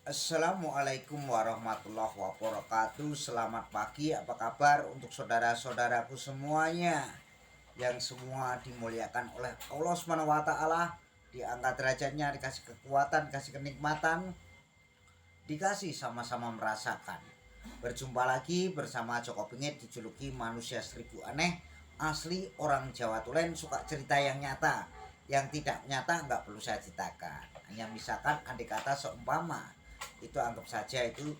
Assalamualaikum warahmatullahi wabarakatuh. Selamat pagi, apa kabar untuk saudara-saudaraku semuanya yang semua dimuliakan oleh Allah Subhanahu wa taala, diangkat derajatnya, dikasih kekuatan, dikasih kenikmatan, dikasih sama-sama merasakan. Berjumpa lagi bersama Joko Pingit, dijuluki manusia seribu aneh. Asli orang Jawa Tulen, suka cerita yang nyata. Yang tidak nyata nggak perlu saya ceritakan. Hanya misalkan andai kata seumpama, itu anggap saja itu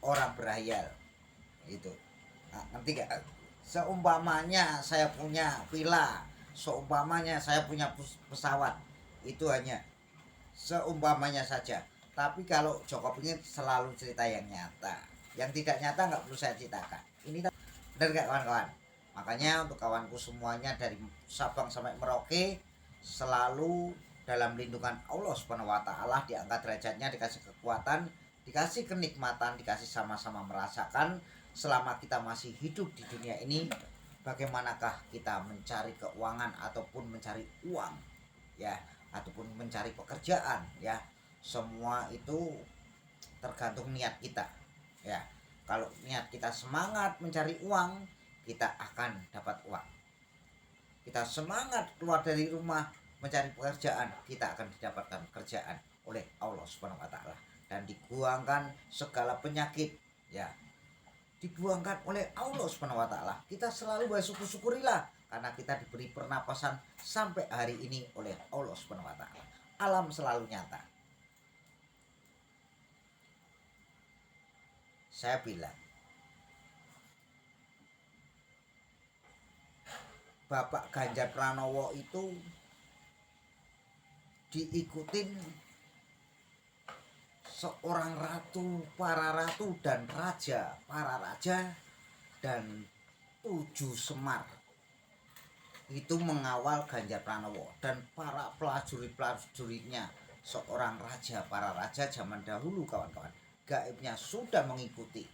orang berhayal. Itu. Nah, ngerti gak? Seumpamanya saya punya villa, seumpamanya saya punya pesawat, itu hanya seumpamanya saja. Tapi kalau Joko Pingin selalu cerita yang nyata. Yang tidak nyata nggak perlu saya ceritakan. Ini benar gak kawan-kawan? Makanya untuk kawanku semuanya dari Sabang sampai Merauke selalu dalam lindungan Allah Subhanahu wa taala, diangkat derajatnya, dikasih kekuatan, dikasih kenikmatan, dikasih sama-sama merasakan selama kita masih hidup di dunia ini. Bagaimanakah kita mencari keuangan ataupun mencari uang, ya, ataupun mencari pekerjaan, ya, semua itu tergantung niat kita, ya. Kalau niat kita semangat mencari uang, kita akan dapat uang. Kita semangat keluar dari rumah mencari pekerjaan, kita akan didapatkan pekerjaan oleh Allah Subhanahu wa taala, dan dibuangkan segala penyakit, ya, dibuangkan oleh Allah Subhanahu wa taala. Kita selalu bersyukur-syukurilah karena kita diberi pernapasan sampai hari ini oleh Allah Subhanahu wa taala. Alam selalu nyata. Saya bilang, Bapak Ganjar Pranowo itu diikutin seorang ratu, para ratu dan raja, para raja dan 7 Semar itu mengawal Ganjar Pranowo dan para prajurit-prajuritnya. Seorang raja, para raja zaman dahulu kawan-kawan, gaibnya sudah mengikuti,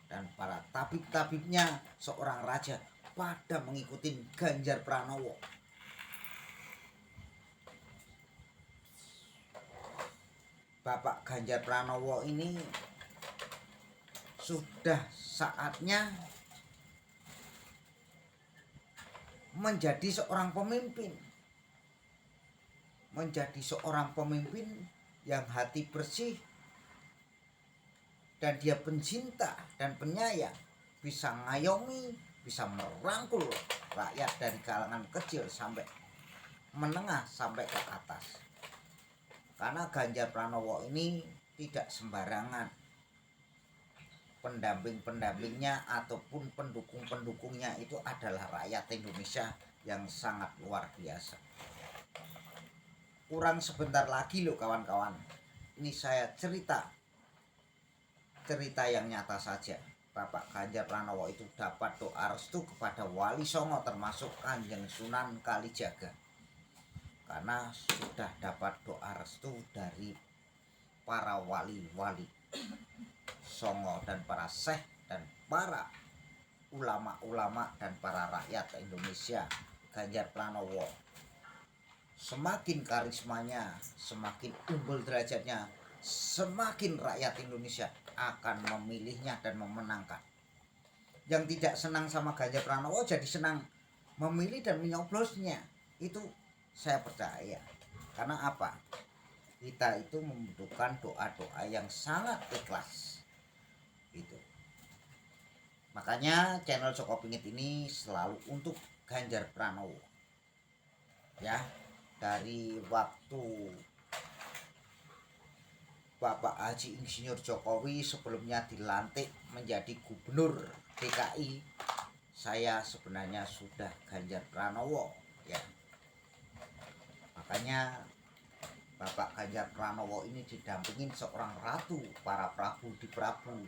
dan para tabib-tabibnya seorang raja pada mengikuti Ganjar Pranowo. Bapak Ganjar Pranowo ini sudah saatnya menjadi seorang pemimpin. Menjadi seorang pemimpin yang hati bersih dan dia pencinta dan penyayang, bisa ngayomi, bisa merangkul rakyat dari kalangan kecil sampai menengah sampai ke atas. Karena Ganjar Pranowo ini tidak sembarangan. Pendamping-pendampingnya ataupun pendukung-pendukungnya itu adalah rakyat Indonesia yang sangat luar biasa. Kurang sebentar lagi loh kawan-kawan, ini saya cerita yang nyata saja. Bapak Ganjar Pranowo itu dapat doa restu kepada Wali Songo, termasuk Kanjeng Sunan Kalijaga, karena sudah dapat doa restu dari para wali-wali Songo dan para syekh dan para ulama-ulama dan para rakyat Indonesia. Ganjar Pranowo semakin karismanya, semakin unggul derajatnya, semakin rakyat Indonesia akan memilihnya dan memenangkan. Yang tidak senang sama Ganjar Pranowo jadi senang memilih dan menyoblosnya. Itu saya percaya. Karena apa? Kita itu membutuhkan doa-doa yang sangat ikhlas. Itu. Makanya channel Joko Pingit ini selalu untuk Ganjar Pranowo. Ya, dari waktu Bapak Haji Insinyur Jokowi sebelumnya dilantik menjadi gubernur DKI, saya sebenarnya sudah Ganjar Pranowo, ya. Makanya Bapak Ganjar Pranowo ini didampingin seorang ratu, para prabu di prabu,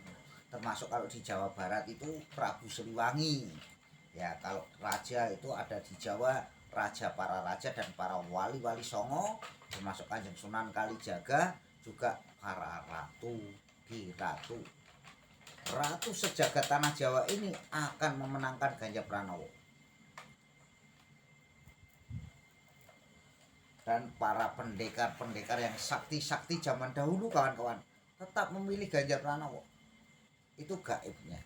termasuk kalau di Jawa Barat itu Prabu Siliwangi, ya. Kalau raja itu ada di Jawa, raja, para raja dan para wali-wali Songo, termasuk Kanjeng Sunan Kalijaga, juga para ratu di ratu. Ratu sejagat tanah Jawa ini akan memenangkan Ganjar Pranowo. Dan para pendekar-pendekar yang sakti-sakti zaman dahulu kawan-kawan, tetap memilih Ganjar Pranowo. Itu gaibnya.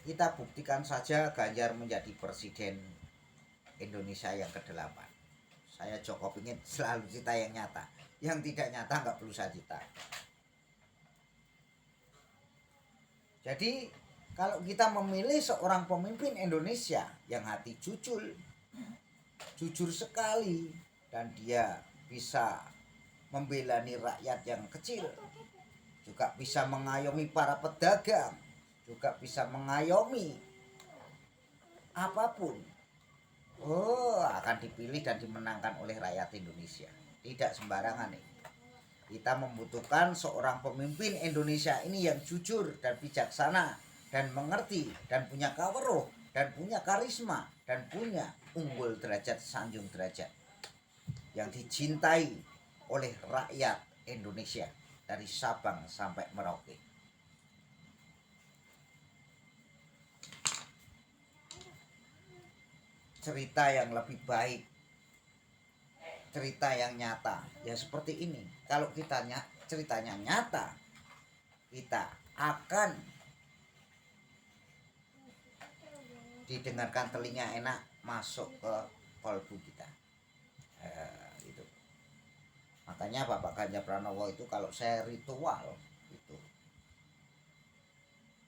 Kita buktikan saja Ganjar menjadi presiden Indonesia yang ke-8. Saya Joko pingin selalu cita yang nyata. Yang tidak nyata nggak perlu saya cita. Jadi kalau kita memilih seorang pemimpin Indonesia yang hati jujur sekali, dan dia bisa membela rakyat yang kecil, juga bisa mengayomi para pedagang, juga bisa mengayomi apapun, akan dipilih dan dimenangkan oleh rakyat Indonesia. Tidak sembarangan nih. Kita membutuhkan seorang pemimpin Indonesia ini yang jujur dan bijaksana dan mengerti dan punya kaweruh dan punya karisma dan punya unggul derajat sanjung derajat yang dicintai oleh rakyat Indonesia dari Sabang sampai Merauke. Cerita yang lebih baik, cerita yang nyata ya seperti ini. Kalau kita ceritanya nyata, kita akan didengarkan telinga enak, masuk ke kolbu kita. Itu makanya Bapak Ganjar Pranowo itu kalau saya ritual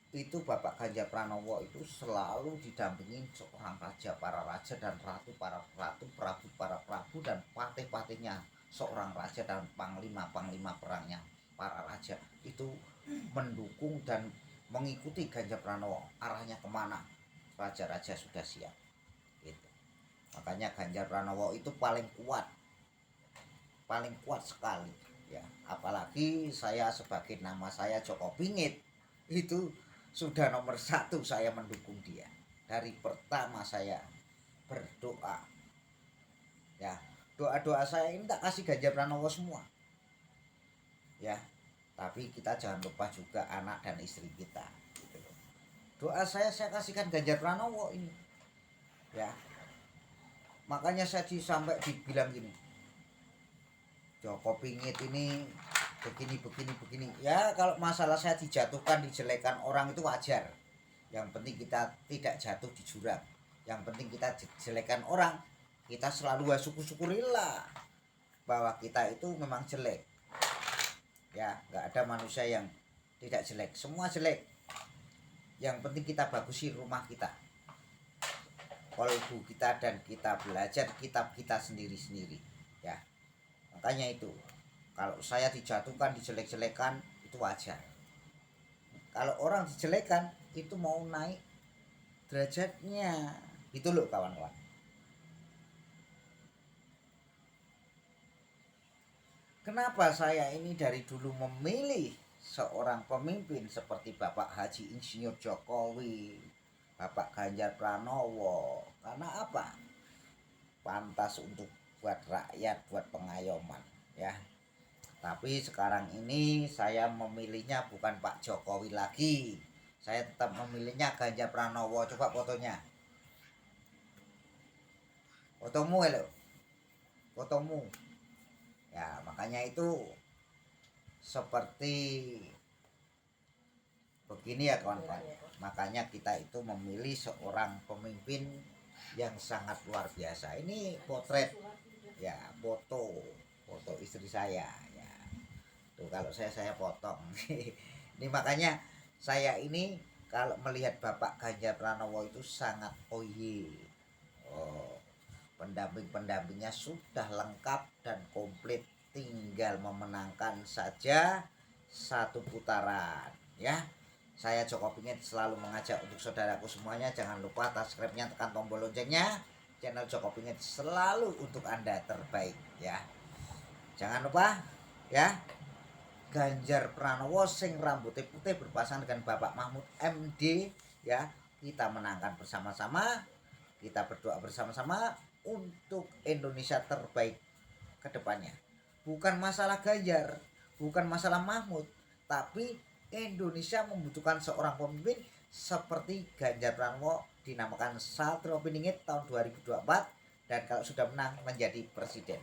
itu Bapak Ganjar Pranowo itu selalu didampingi seorang raja para raja dan ratu para ratu, prabu para prabu, dan patih-patihnya seorang raja dan panglima perangnya para raja itu mendukung dan mengikuti Ganjar Pranowo. Arahnya kemana, raja-raja sudah siap gitu. Makanya Ganjar Pranowo itu paling kuat sekali ya. Apalagi saya sebagai nama saya Joko Pingit, itu sudah nomor 1 saya mendukung dia. Dari pertama saya berdoa ya, doa saya ini tak kasih Ganjar Pranowo semua ya, tapi kita jangan lupa juga anak dan istri kita gitu. Doa saya kasihkan Ganjar Pranowo ini ya. Makanya saya sampai dibilang gini, Joko Pingit ini begini ya. Kalau masalah saya dijatuhkan, dijelekan orang itu wajar. Yang penting kita tidak jatuh di jurang. Yang penting kita jelekan orang, kita selalu syukur-syukurilah bahwa kita itu memang jelek ya. Nggak ada manusia yang tidak jelek, semua jelek. Yang penting kita bagusi rumah kita, kolbu kita, dan kita belajar kitab kita sendiri-sendiri ya. Makanya itu kalau saya dijatuhkan, dijelek-jelekan itu wajar. Kalau orang dijelekan itu mau naik derajatnya, gitu loh kawan-kawan. Kenapa saya ini dari dulu memilih seorang pemimpin seperti Bapak Haji Insinyur Jokowi, Bapak Ganjar Pranowo? Karena apa? Pantas untuk buat rakyat, buat pengayoman ya. Tapi sekarang ini saya memilihnya bukan Pak Jokowi lagi. Saya tetap memilihnya Ganjar Pranowo. Coba fotonya. Fotomu halo. Fotomu. Ya, makanya itu seperti begini ya kawan-kawan. Makanya kita itu memilih seorang pemimpin yang sangat luar biasa. Ini potret ya, foto istri saya ya. Tuh kalau saya potong. Ini makanya saya ini kalau melihat Bapak Ganjar Pranowo itu sangat pendamping-pendampingnya sudah lengkap dan komplit, tinggal memenangkan saja satu putaran ya. Saya Joko Pingit selalu mengajak untuk saudaraku semuanya, jangan lupa subscribe-nya, tekan tombol loncengnya. Channel Joko Pingit selalu untuk Anda terbaik ya. Jangan lupa ya, Ganjar Pranowo sing rambutnya putih berpasangan dengan Bapak Mahfud MD ya. Kita menangkan bersama-sama, kita berdoa bersama-sama untuk Indonesia terbaik ke depannya. Bukan masalah Ganjar, bukan masalah Mahfud, tapi Indonesia membutuhkan seorang pemimpin seperti Ganjar Pranowo, dinamakan Satrio Piningit tahun 2024, dan kalau sudah menang menjadi presiden.